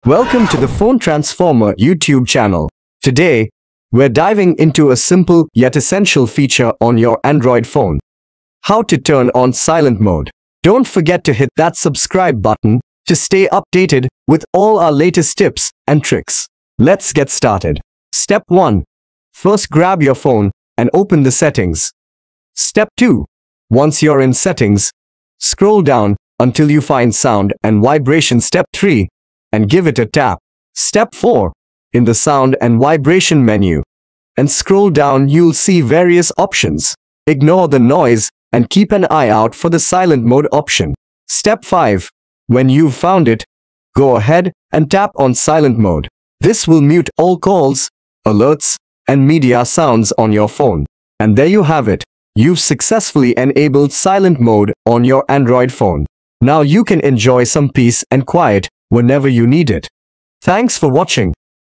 Welcome to the Phone Transformer YouTube channel. Today, we're diving into a simple yet essential feature on your Android phone. How to turn on silent mode. Don't forget to hit that subscribe button to stay updated with all our latest tips and tricks. Let's get started. Step 1. First, grab your phone and open the settings. Step 2. Once you're in settings, scroll down until you find sound and vibration. Step 3. And give it a tap. Step 4. In the sound and vibration menu, and scroll down, you'll see various options. Ignore the noise and keep an eye out for the silent mode option. Step 5. When you've found it, go ahead and tap on silent mode. This will mute all calls, alerts, and media sounds on your phone. And there you have it. You've successfully enabled silent mode on your Android phone. Now you can enjoy some peace and quiet whenever you need it. Thanks for watching.